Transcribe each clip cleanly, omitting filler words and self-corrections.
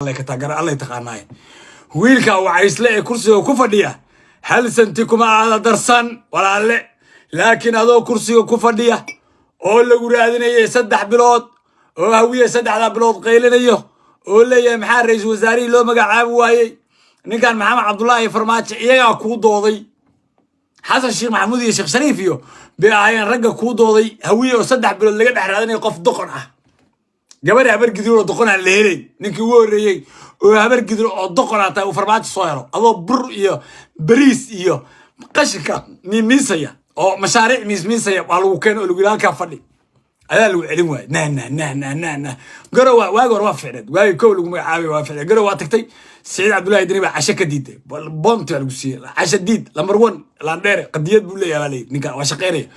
الله كتاجر الله يتقناي ويلك أو عايز لا كرسي وكفدية هل سنتكم على درسان ولا لا لكن هذا كرسي وكفدية أول جرادين يسدح بلاد وهو يسدح على بلاد قيلنا يه أول يا محرز وزاري لو ما قاعد واي نكان محمد عبد الله فرماتش إيه كود ضوضي حسن الشيخ محمود يا شيخ شريف يو بيعين رجع كود ضوضي هوية وسدح بلاد لقيت حرادين يقف دقنه جبر عبر جذور دقنا اللي هني نك وريي وعبر جذور دقنا تا وفرمات صايرة الله بر إياه بريس إياه قشكة ميسيا أو مشاريع ميسيا والو كانوا الولايات كفدي هذا العلم واي نه قروا واقروا فعلا واي كل وما عابي وافعلا قروا تكتي سعيد عبد الله يدري عشان كديد بومت على الجسير عشان ديد لمر 1 لاندير قديت بقول يا ولي نك وشقيري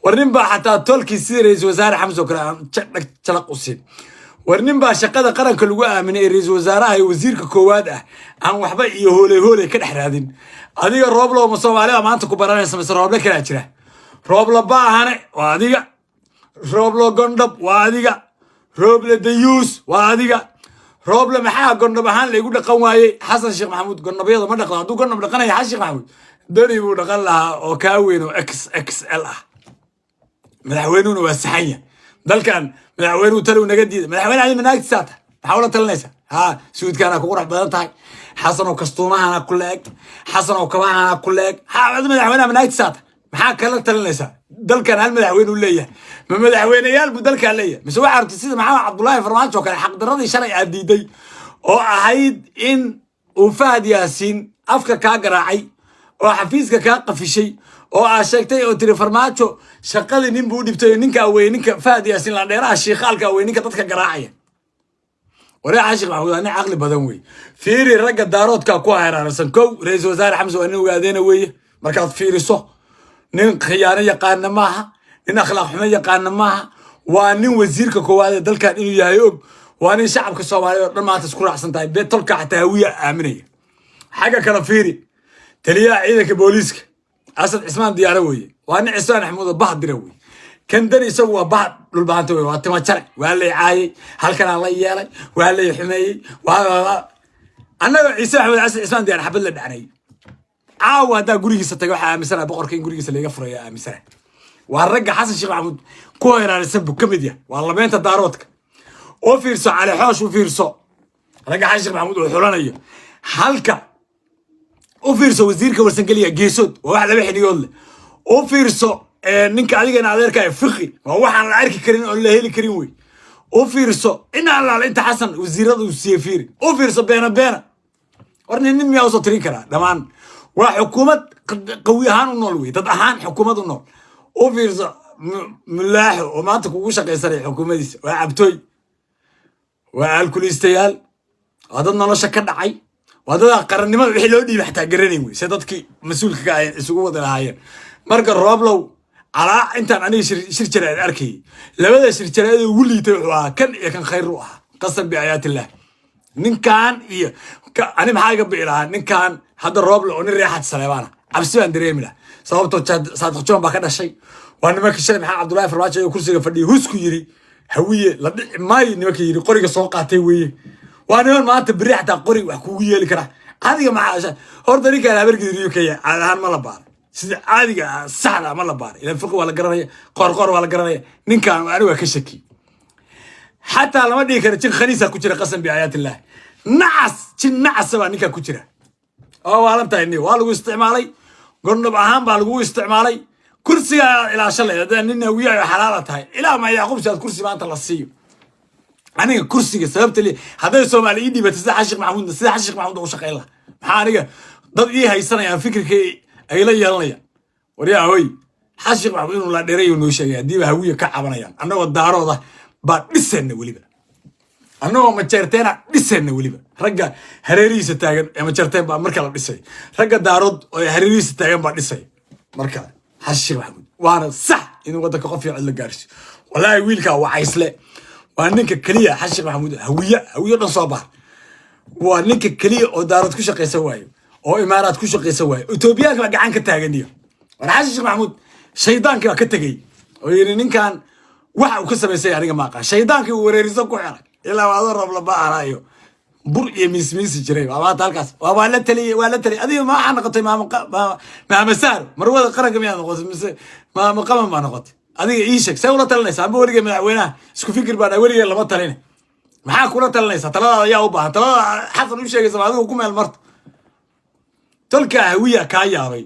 ورنبا حتى تولكي سيريز وزارة حمزة كرام تلق وسين ورنبا شقada qaranka lagu aaminay ra'iisul wasaaraha iyo wasiirka koowaad ah aan waxba iyo hoolay ka dhaxraadin adiga rooblo ma Soomaaliya maanta ku baranaysa mise rooble kala jira rooblo baahane waa adiga rooblo gondab waa adiga rooble dayuus waa adiga rooble maxaa gondab ahaan la igu dhaqan waayay xasan sheekh maxamuud gondabyada ma dhaqan haduu gondab dhaqanayo xasan sheekh maxamuud dani buu dhaqan lahaa oo ka weyn oo XXL ah madaxweynuhu waa saxanya dalkan madaxweynuhu talo naga diiday madaxweynaha ay manaagti saata xawla talanaysa ha suudkaana ku qurux badan tahay xasan oo kastuumahana ku leeg xasan oo kabahana ku leeg ha madaxweynaha manaagti saata maxaa kala talanaysa dalkan hal madaxweynuhu leeyahay ma madaxweynayaal buu dalkan leeyahay mise waxa aragtay sida maxamed cabdullaahi farmaajo kale xaq daradii shalay aadiiday oo ahayd in uu Fahad Yaasiin afka ka garaacay oo xafiiska ka qafishay oo sheegtay oo tiri farmaajo shaqadii nin buu dhibtay ninka weyn ninka Fahad Yaasiin la dheeraha sheekhalka weyn ninka dadka garaacaya waraa caashiq maxamuud ana aqli badan wey fiiri ragga daaroodka ku hareeraysan kow ra'iisul wasaare xamse waa nin ogaadeena weeye markaad fiiriso nin khiyaano yaqaan maaha nin akhlaaq xumo yaqaan maaha waa nin wasiirka koowaad ee dalkan inuu yahay og waa nin shacabka Soomaaliyeed oo dhan maanta isku raacsan tahay beetolka xataa hawiya aaminaya xaga kala fiiri taliyaha ciidanka booliiska أسد عثمان دياره ويه وأنا عثمان حمود بعض دروي كان دني سوى بعض للبعض واتما شرع وهلا عاي هل كان الله يالي وهلا يحمي وهذا أنا عثمان دياره حبل لنا عني عاو هذا قريق ستجوا مثلا بقر كين قريق اللي يفرق يا مثلا وهالرجع حسن شيخ محمود كوير على سب كوميديا والله بين تداراتك وفيرسو على حوش وفيرسو رجع حسن شيخ محمود وحرانية حلقة وفيرسو وزيرك ورسنجلية جيسود وواحد لبيح يقول له وفيرسو نك عليك أنا عليك فقي وواحد على عرك كريم ولا هي كريم وي وفيرسو إن على أنت حسن وزير والسيفير وفيرسو بينا ورني نمي أوصل تريكرا دمان وحكومة قوية هان ونولوي تدهان حكومة النور وفيرسو ملاح وما تكوش قيصري حكومة دي وعبتوي وعالكل استيال هذا نلاش كذا عي وهذا قرن ما بيحلو دي محتاج قرني وي سيدتك مسؤول كاين سوق ولا هاي مركز رابلو على انت عني شركه اركي لبدا شركه ولي تبعوا كان خير روحه قسم بايات الله نين كان انا ما حاجه بيلها نين كان هذا رابلو ان ريحه سليمان عبسي ان دريمله sababtoo saadaq joon ba ka dhashay waa nimanka shalay maxaa Cabdullaahi Farmaajo oo kursiga fadhiyo husku yiri hawiye la dhicmay nimanka yiri qoriga soo qaatay weeye وأنا ما أنت بريحة قري وحكوية لكره هذه معاشة هردني كان أبرك دريوكية على هان ملبار هذه سهلة ملبار إلى الفقه ولا قرنية قرقر ولا قرنية نين كان أروى كشكي حتى لما دي كانت خنيسة كتيرة قسم بآيات الله نعس سوا نيكا كتيرة أو عالم تاني والو استعمالي قلنا بأهم بالو استعمالي كرسي إلى شلة ده نين ويا حلالتها إلى ما يعقوب شاد كرسي ما أنت لصيه أنا كرسي سببت لي هذا السومالي يدي بتساعد الشيخ محمود تساعد الشيخ محمود وشقيله محارقة ضد إيه هاي السنة يعني فكر كي أيلي يلا وريا هوي حاشق محمود ولا دري ونوشة دي بهوية كعبنا يعني أنا والدارو ده بعد لسه وليبا أنا ما تشرتنا لسه وليبا رجع هريري ستاجن ما تشرتين بعد مركل لسه رجع دارود هريري ستاجن بعد لسه مركل حاشق محمود وأنا صح إنه قدك قفي على الجارس والله ويلك وعيسله وأنك كلية حشق محمود هوية نصابة وأنك كلية ودارت كل شيء سواي أو إمارات كل شيء سواي أوتوبيا كما قاعد كتاجنيه وأنا حشق محمود شيطان كما كتجي ويرين كان واحد وكسب يسير يعني ما قال شيطان كي وريرزق وحرك إلا هذا الرب لبا رايو bur iyo miismiisi jiray waa halkaas waa la taliye adiga ma waxaan noqotay ma masaar marwada qaranka miyaa noqotay mise ma qaban ma noqotay adiga ii sheeg say ula talinaysaa amba weligeed madaxweynaha isku fikir baan weligeed lama talin maxaa kula talinaysaa taladaada ayaa u baahan talada xasan u sheegaysa adigu ku meel marto tolka hawiya ka yaabay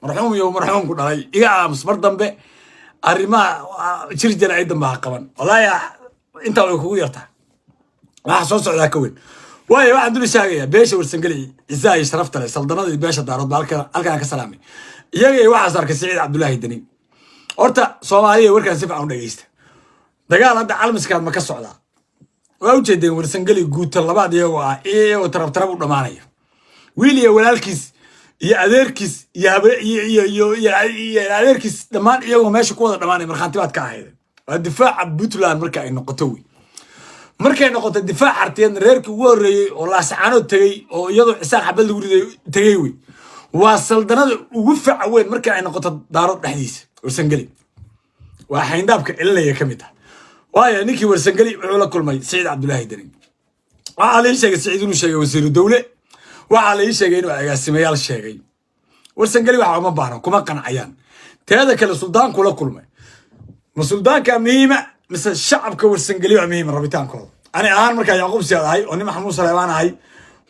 marxuum iyo marxuum ku dhalay iga aamus mar dambe arrimaha jirjir ay dambe qaban wallahi inta way kugu yartaa waxa soo socda ka weyn waayo waxaan dul sheegaya beesha warsangali ciisa ay sharafta leh saldanada beesha daarood halkan ka salaamay iyaga waxa sarka Saciid Cabdullaahi Dani horta Soomaaliya warkaan si fiican u dhageysta dagaal hadda calmiskaad ma ka socdaa waa u jeedeen warsangali guuta labaad iyagoo ah iyo tarab u dhamaanaya wiil iyo walaalkiis iyo adeerkiis iyo adeerkiis dhamaan iyagoo meesha ku wada dhamaanay marxantibaad ka ahayd waa difaaca Puntland marka ay noqoto markay noqoto difaac artiyeen reerkii ugu horeeyay oo la saxano tagay oo iyadoo isaaq xabad lagu riday tagay waa saldanada ugu fiican weyn marka ay noqoto daarood dhexdiisa warsangali waa xayndaabka ilaa kamid ah waayo ninkii warsangali wuxuu la kulmay Saciid Cabdullaahi Dani waxa la sheegay Saciid inuu sheegay wasiir dawle waxa la sheegay inuu agaasimayaal sheegay warsangali waxa uma baahna kuma qancayaan teeda kale suldaanku la kulmay suldaanka miima مثل الشعب كورسنجلي وعميم ربيتان كله أنا أهان مركا يعقوب سياد هاي وأنا محمود سليمان هاي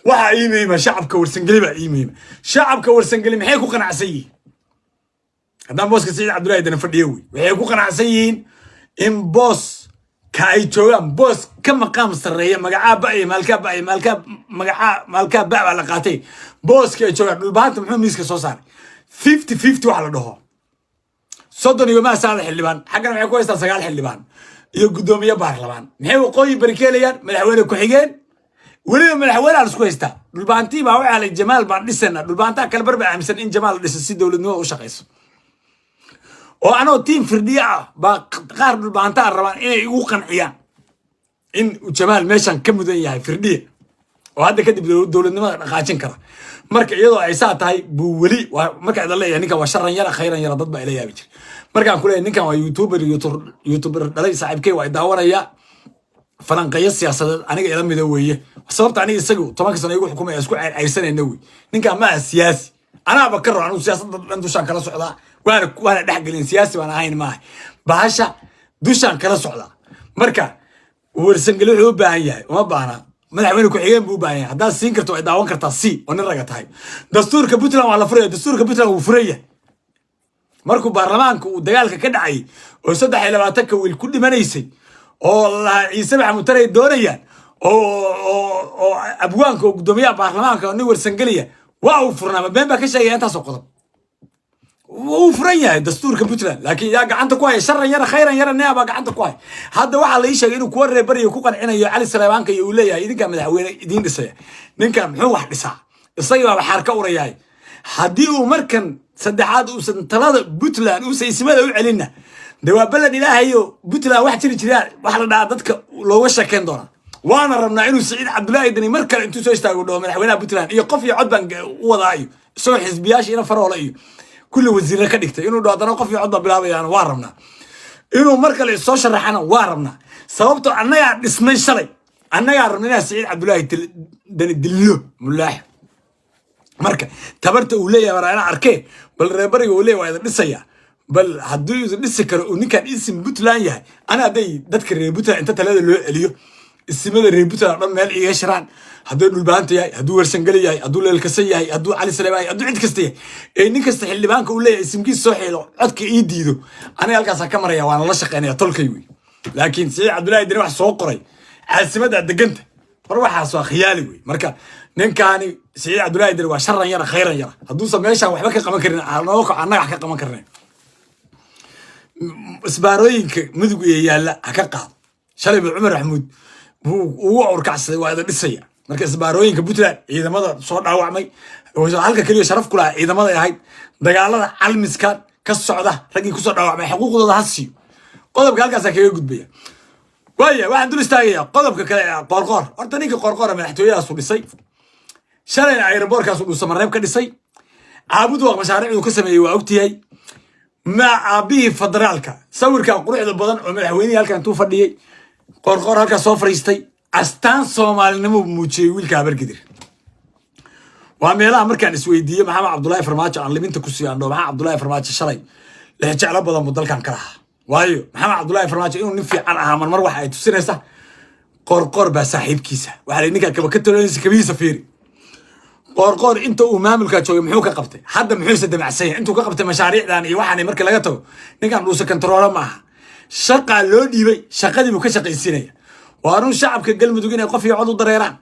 واحد إيميمة شعب كورسنجلي بقى إيميمة شعب كورسنجلي محيكو قناع سيء هذا بوس كسيد عبد الله دنا فرديوي محيكو قناع سيين إن بوس كايتوام بوس كم مقام سرية مقعا بقى مالكا بقى على قاتي بوس كايتوام البعض محمود ميسك صوصار 50-50 على ده صدق يوم ما سال حلبان حقنا معي كويس تسجل حلبان يقدم يا بارلمان محيو قوي بركيليان من الحوالي كحجين وليه من الحوالي على سكويستا البانتي ما هو على الجمال بعد السنة البانتا كل بربع مثلا إن جمال لسه دولة نوع وشقيس وأنا تيم فردية بقارب البانتا الرمان إنه يوقن عيان إن جمال ماشان كم ذي فردية وهذا كده دولة نوع قاعدين كذا marka iyadoo ay saa tahay buu wali marka ay leeyahay ninka waa sharan yara khayran yara dad ba ilaa yaabay marka aan ku leeyahay ninkan waa youtuber dhalay saaxiibkay waa daawanaya falanqeeyo siyaasadeed aniga ila mid weeye sababta aniga isagu 10 sano igu xukumay isku aysanayna wey ninkan ma siyaasi ana ba ka raan siyaasadda dhan dushan kala socda waana dhaxgalin siyaasi waan ahayn ma bahasha dushan kala socda marka warsangali wuxuu u baahan yahay uma baahna madaxweyne ku xigeen buu baahan yahay hadaa siin karto ay daawan kartaa si oo nin raga tahay dastuurka Puntland waa la furay dastuurka Puntland uu furay markuu baarlamaanku uu dagaalka ka dhacay oo 23 wiil ku dhimanaysay oo la Ciise Maxamuud Taray doonayaan oo abwaanka gudoomiyaha baarlamaanka oo nin warsangaliya waa uu furnaa been ba ka sheegay intaas oo qodob uu furay yahay dastuurka Puntland laakiin yaa gacanta ku hay sharan yara khayran yara neeba gacanta ku hay hadda waxa la ii sheegay inuu ku reebariyo ku qancinayo Cali Salaamanka iyo uu leeyahay idinka madaxweyne idin dhisay ninka muxuu wax dhisaa isaga waa xarka u rayaay haddii uu markan saddexaad uu talada Puntland uu saysimada u celina dawaablan ilaahayo Puntland wax jira wax la dhaca dadka looga shaqeyn doona waana rabnaa inuu Saciid Cabdullaahi Dani markale intuu soo istaago dhoo madaxweynaha Puntland iyo qof iyo cod baan u wadaayo soo xisbiyaasha ina faroola iyo كل وزير كدكته إنه دادنا قف يعض بلابي أنا وارمنا إنه مركل السوشيال شرحنا وارمنا سببته أنا يا اسمي شري أنا يا رمنا سعيد عبد الله دلو ملاح مركل تبرت أولية ورانا عركة بل ربري أولية وإذا نسيا بل هدوي نسكر ونكان اسم بوتلان ياه أنا دي ذكر بوتلان أنت ثلاثة اليوم اسم الريبوتلان رمى لي يشران هدول البانت ياي هدول ورسنجلي ياي هدول الكسي ياي هدول علي سليمان ياي هدول عند كستي إنك استحل بانك ولا اسم كيس صحيح عدك إيديدو أنا ألقى كاميرا يا وأنا لا شق أنا طلقيوي لكن سعيد عبد الله يدري واحد سوقري عالسمد الدقنت روح على خيالي وي مركا نكاني سعيد عبد الله يدري واحد شرا يرى خيرا يرى هدول سميشا وحبك قام كرنا على نوقع أنا حكى قام كرنا اسباروينك مدقوا يلا حكى شلبي عمر حمود هو أوركاس وهذا لسه مركز بارooyinka Puntland ciidamada soo dhaawacmay oo halka kaliya sharaf ku lahaa ciidamada ahayd dagaalada calmiskan ka socda ragii ku soo dhaawacmay xuquuqdooda hasi qodobka halkaas kaga gudbaya waxaan dul istaagaya qodobka kale qorqor horta ninka qorqor madaxtooyaha soo dhisay shalay aeroboorkaas uu Samareeb ka dhisay aabud waa mashaariicdu ka sameeyay waa ogtiyay ma abi federaalka sawirka quruxda badan oo madaxweynaha halkan tuu fadhiyay qorqor halka soo fariistay أستان صومال نمو موجي ويل كابر قدر وعميلها مركان اسويدية محمد عبد الله فرماجة عن لمين تكسي عنده محمد عبد الله فرماجة شري له جعل بدل مدل كان كره وايو محمد عبد الله فرماجة إنه نفي عن من مروح أي تسنسه قرقر بصاحب كيسة وعلى نيكا كبكتو ليس كبير سفيري قرقر أنت وماملك شوي محوك قبته حد محوس الدمعسية أنتوا قبته مشاريع داني واحد مركل لقته نيكا نروس كنترول معها شقة لودي بي شقة دي مكشقة السنة وارون شعب كقلب مدوجين يقف يعضوا ضريران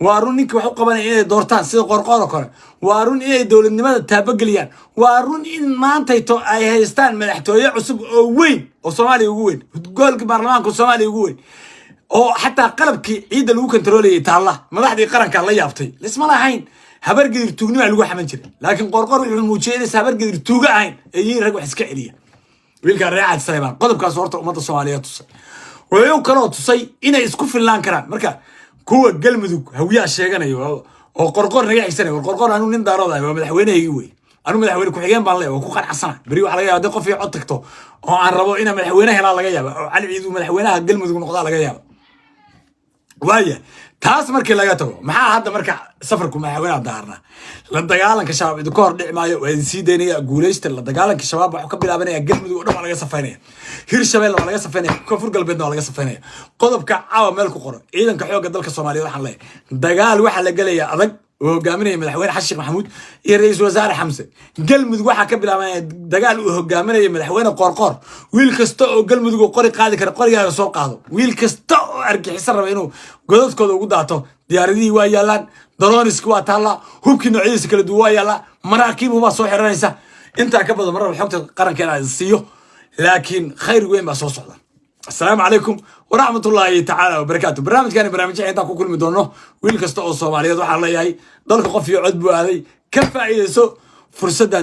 وارون نيك وحق بنا إيه دورتان سيد قرقر كره وارون إيه دول النماذج تابقليان وارون إن ما أنت يتو أي هيستان ملحتوية عصب وين وصومالي وين تقول برلمانك وصومالي وين أو حتى قلبك عيد اللي كنترولي تعالى ما راح يقرنك الله يابطي لسه ما هين هبر قدر توجني على الواحد من جري لكن قرقر الموجين هبر قدر توجع عين يجي رجع حسكعليه ويلك الرعاة سليمان قلب كاسورته ومضى الصومالية تصي ويوم كانوا تصي إنا يسكف اللان كران مركا كوا قلم ذوك هويا الشيء أنا أو قرقر رجع سنة والقرقر أنا نندار هذا ومدحوينه يجوي أنا مدحوينه كحيان بالله وكوكان حسنا بريو على جاب دقة في عطكته أو عن ربو إنا مدحوينه هلا على جاب على عيد مدحوينه قلم ذوك نقطة على جاب وايه تاس مركي لقيته maxaa hadda marka safarku madaxweynaha daarna la dagaalanka shabaab idin koor dhicmaayo way sii deynaya guuleysta la dagaalanka shabaab waxa ka bilaabanaya galmudug oo dhan laga safaynaya hirshabelle laga safaynaya koonfur galbeedna laga safaynaya qodobka caawa meel ku qoro ciidanka xoogga dalka Soomaaliyeed waxaan leeyahay dagaal waxa la galaya adag وهجامني مدحوين حشيق محمود يا رئيس وزراء حمزة قلمد وحا كبلا دجال وهجامني مدحوين قرقر ويل كستو قلمد وقري قاعد قري على سوق هذا ويل كستو أرجع يسرب إنه قدرت كده وقدرته دياردي ويالا درون سكوات الله هو كنا عيسى كل دوا يلا مراكب وما صوح الرئيسة أنت كبل مرة الحكت القرن كان عزيزيه لكن خير وين ما صوص هذا السلام عليكم ورحمة الله تعالى وبركاته برنامج كان برنامج عندك كل مدونه ويل كستو الصومالية وحلا الله يهي ضلك قفي عدبو هذه كفى يسو فرصة